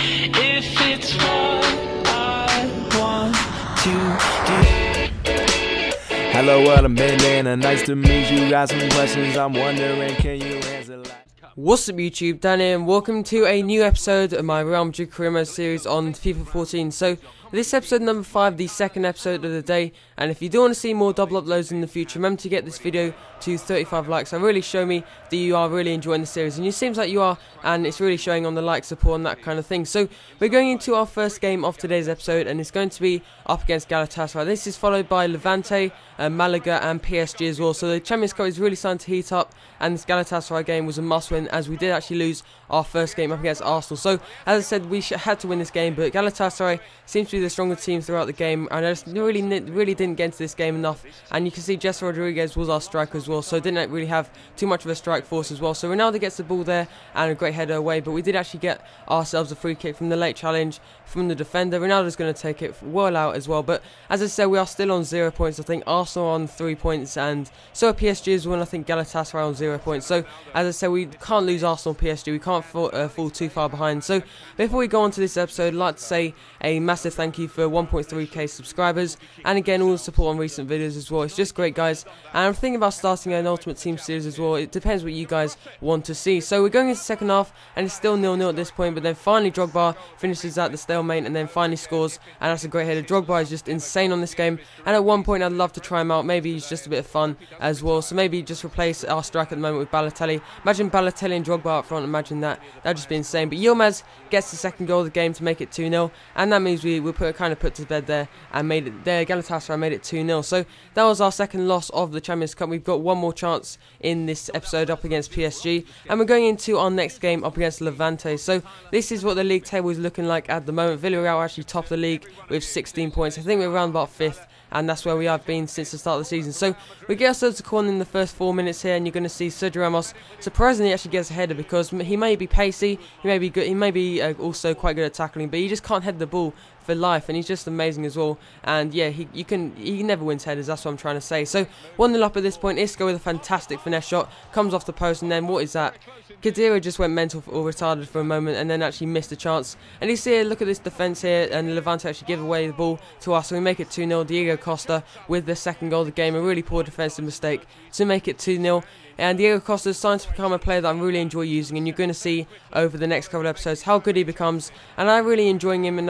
if it's what I want to do. Hello, what I'm bandana. Nice to meet you. Got some questions I'm wondering, can you answer like... What's up YouTube, Dan here, and welcome to a new episode of my Real Madrid career mode series on FIFA 14. So this is episode number 5, the second episode of the day, and if you do want to see more double uploads in the future, remember to get this video to 35 likes. That really show me that you are really enjoying the series, and it seems like you are, and it's really showing on the like, support and that kind of thing. So we're going into our first game of today's episode, and it's going to be up against Galatasaray. This is followed by Levante, Malaga and PSG as well. So the Champions Cup is really starting to heat up, and this Galatasaray game was a must win, as we did actually lose our first game up against Arsenal. So as I said, we had to win this game, but Galatasaray seems to be the stronger team throughout the game, and I just really didn't get into this game enough. And you can see Jesse Rodriguez was our striker as well, so didn't really have too much of a strike force as well. So Ronaldo gets the ball there and a great header away, but we did actually get ourselves a free kick from the late challenge from the defender. Ronaldo's going to take it well out as well, but as I said, we are still on 0 points. I think Arsenal on 3 points, and so are PSG as well, and I think Galatasaray on 0 points. So as I said, we can't lose Arsenal and PSG, we can't fall too far behind. So before we go on to this episode, I'd like to say a massive thank you for 1.3k subscribers, and again all the support on recent videos as well. It's just great, guys, and I'm thinking about starting an Ultimate Team series as well. It depends what you guys want to see. So we're going into the second half, and it's still 0-0 at this point, but then finally Drogba finishes at the stalemate and then finally scores, and that's a great header. Drogba is just insane on this game, and at one point I'd love to try him out. Maybe he's just a bit of fun as well, so maybe just replace our striker at the moment with Balotelli. Imagine Balotelli and Drogba up front, imagine that. That'd just be insane. But Yilmaz gets the second goal of the game to make it 2-0, and that means we kind of put to bed there and made it there. Galatasaray made it 2-0. So that was our second loss of the Champions Cup. We've got one more chance in this episode up against PSG, and we're going into our next game up against Levante. So this is what the league table is looking like at the moment. Villarreal are actually top of the league with 16 points. I think we're around about 5th, and that's where we have been since the start of the season. So we get ourselves a corner in the first 4 minutes here, and you're going to see Sergio Ramos surprisingly actually gets a header, because he may be pacey, he may be good, he may be also quite good at tackling, but he just can't head the ball for life, and he's just amazing as well. And yeah, he never wins headers, that's what I'm trying to say. So 1-0 up at this point. Isco with a fantastic finesse shot, comes off the post, and then what is that? Khedira just went mental or retarded for a moment, and then actually missed a chance. And you see, look at this defence here, and Levante actually give away the ball to us, so we make it 2-0. Diego Costa with the second goal of the game, a really poor defensive mistake to make it 2-0. And Diego Costa is starting to become a player that I really enjoy using, and you're going to see over the next couple of episodes how good he becomes, and I'm really enjoying him. And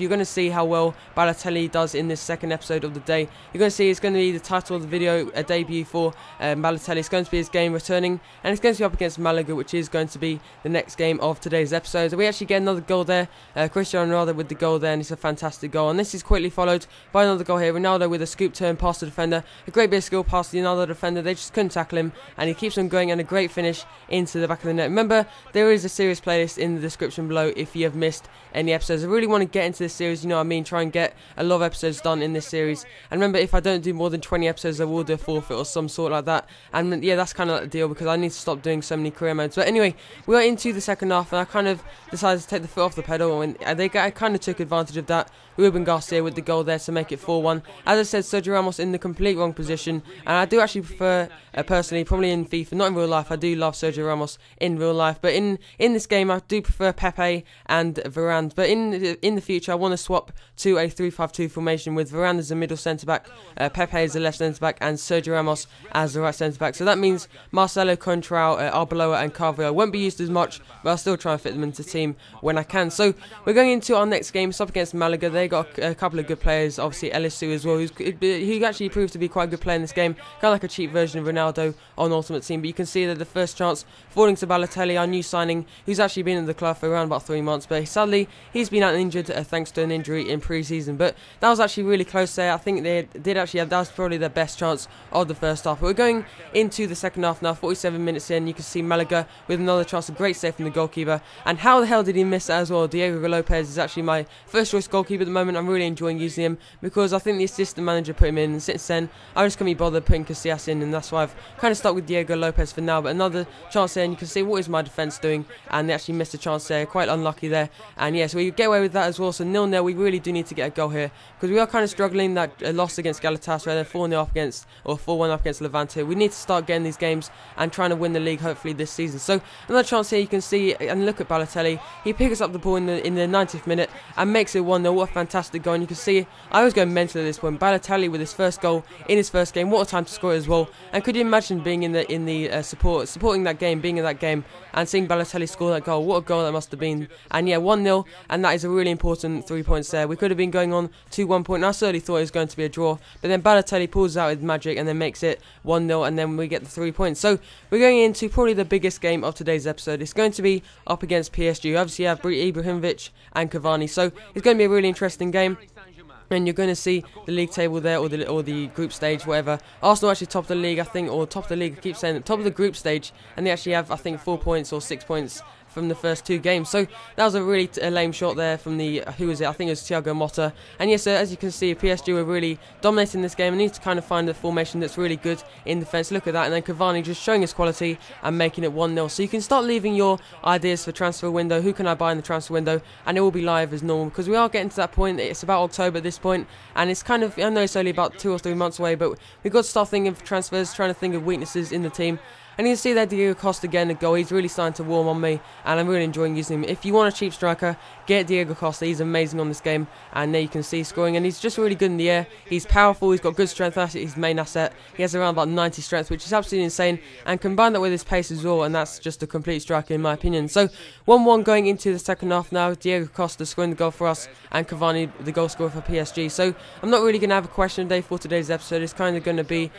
you're going to see how well Balotelli does in this second episode of the day. You're going to see it's going to be the title of the video, a debut for Balotelli. It's going to be his game returning, and it's going to be up against Malaga, which is going to be the next game of today's episode. So we actually get another goal there, Cristiano Ronaldo with the goal there, and it's a fantastic goal. And this is quickly followed by another goal here. Ronaldo with a scoop turn past the defender, a great bit of skill past the another defender. They just couldn't tackle him, and he keeps on going, and a great finish into the back of the net. Remember, there is a series playlist in the description below if you have missed any episodes. I really want to get into this series, you know what I mean, try and get a lot of episodes done in this series. And remember, if I don't do more than 20 episodes, I will do a forfeit or some sort like that. And yeah, that's kind of like the deal, because I need to stop doing so many career modes. But anyway, we are into the second half, and I kind of decided to take the foot off the pedal, and I kind of took advantage of that. Ruben Garcia with the goal there to make it 4-1. As I said, Sergio Ramos in the complete wrong position, and I do actually prefer, personally, probably in FIFA, not in real life, I do love Sergio Ramos in real life, but in this game I do prefer Pepe and Varane. But in the future I want to swap to a 3-5-2 formation with Varane as the middle centre-back, Pepe as the left centre-back, and Sergio Ramos as the right centre-back. So that means Marcelo, Contral, Arbeloa and Carvalho won't be used as much, but I'll still try and fit them into the team when I can. So we're going into our next game. It's up against Malaga. They got a couple of good players, obviously Elisu as well, who actually proved to be quite a good player in this game, kind of like a cheap version of Ronaldo on Ultimate Team. But you can see that the first chance falling to Balotelli, our new signing, who's actually been in the club for around about 3 months, but sadly he's been out injured thanks to an injury in pre-season. But that was actually really close there. I think they did actually have, that was probably their best chance of the first half. But we're going into the second half now, 47 minutes in. You can see Malaga with another chance, a great save from the goalkeeper, and how the hell did he miss that as well? Diego Lopez is actually my first choice goalkeeper at the moment. I'm really enjoying using him, because I think the assistant manager put him in, and since then I just couldn't be bothered putting Casillas in, and that's why I've kind of stuck with Diego Lopez for now, but another chance there, and you can see what is my defence doing, and they actually missed a chance there, quite unlucky there, and yeah, so we get away with that as well. So 0-0, we really do need to get a goal here, because we are kind of struggling. That loss against Galatasaray, then 4-0 up against, or 4-1 up against Levante. We need to start getting these games and trying to win the league hopefully this season. So another chance here, you can see, and look at Balotelli, he picks up the ball in the 90th minute and makes it 1-0. What a fantastic goal, and you can see I was going mental at this point. Balotelli with his first goal in his first game, what a time to score it as well. And could you imagine being in the supporting that game, being in that game, and seeing Balotelli score that goal? What a goal that must have been. And yeah, 1-0, and that is a really important 3 points there. We could have been going on to 1 point, and I certainly thought it was going to be a draw, but then Balotelli pulls out with magic and then makes it 1-0, and then we get the 3 points. So we're going into probably the biggest game of today's episode. It's going to be up against PSG. Obviously you have Ibrahimovic and Cavani, so it's going to be a really interesting game. And you're going to see the league table there, or the group stage, whatever. Arsenal actually top of the league, I think, or top of the league, I keep saying that, top of the group stage, and they actually have, I think, 4 points or 6 points from the first 2 games. So that was a really lame shot there from the, who was it? I think it was Thiago Motta. And yes, as you can see, PSG were really dominating this game and need to kind of find a formation that's really good in defence. Look at that, and then Cavani just showing his quality and making it 1-0. So you can start leaving your ideas for transfer window. Who can I buy in the transfer window? And it will be live as normal, because we are getting to that point. It's about October at this point, and it's kind of, I know it's only about 2 or 3 months away, but we've got to start thinking of transfers, trying to think of weaknesses in the team. And you can see there Diego Costa getting a goal. He's really starting to warm on me, and I'm really enjoying using him. If you want a cheap striker, get Diego Costa. He's amazing on this game, and there you can see scoring, and he's just really good in the air. He's powerful, he's got good strength, that's his main asset. He has around about 90 strength, which is absolutely insane, and combine that with his pace as well, and that's just a complete striker in my opinion. So 1-1 going into the second half now. Diego Costa scoring the goal for us, and Cavani the goal scorer for PSG. So I'm not really going to have a question of the day for today's episode. It's kind of going to be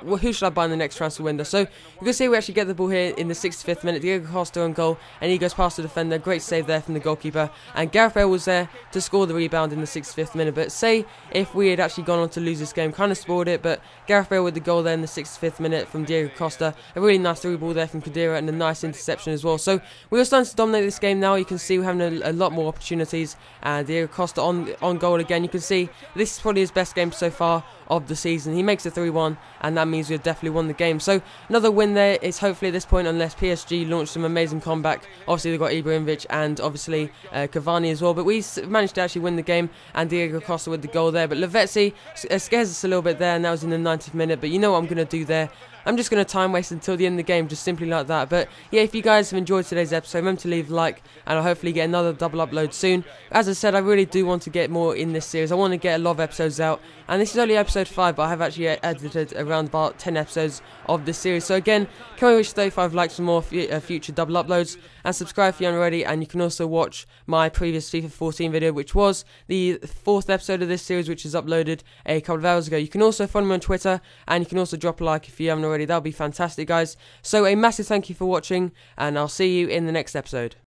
who should I buy in the next transfer window. So you can see we actually get the ball here in the 65th minute. Diego Costa on goal, and he goes past the defender. Great save there from the goalkeeper, and Gareth Bale was there to score the rebound in the 65th minute. But say if we had actually gone on to lose this game, kind of spoiled it, but Gareth Bale with the goal there in the 65th minute from Diego Costa. A really nice through ball there from Khedira, and a nice interception as well. So we're starting to dominate this game now. You can see we're having a lot more opportunities, and Diego Costa on goal again. You can see this is probably his best game so far of the season. He makes it 3-1, and that means we've definitely won the game. So another win there is hopefully at this point, unless PSG launch some amazing comeback. Obviously they've got Ibrahimovic and obviously Cavani as well, but we managed to actually win the game, and Diego Costa with the goal there. But Lavezzi scares us a little bit there, and that was in the 90th minute. But you know what I'm going to do there? I'm just going to time waste until the end of the game, just simply like that. But yeah, if you guys have enjoyed today's episode, remember to leave a like, and I'll hopefully get another double upload soon. As I said, I really do want to get more in this series. I want to get a lot of episodes out, and this is only episode 5, but I have actually edited around about 10 episodes of this series. So again, can we wish 35 likes for more future double uploads, and subscribe if you haven't already. And you can also watch my previous FIFA 14 video, which was the 4th episode of this series, which is uploaded a couple of hours ago. You can also follow me on Twitter, and you can also drop a like if you haven't already. That would be fantastic, guys. So a massive thank you for watching, and I'll see you in the next episode.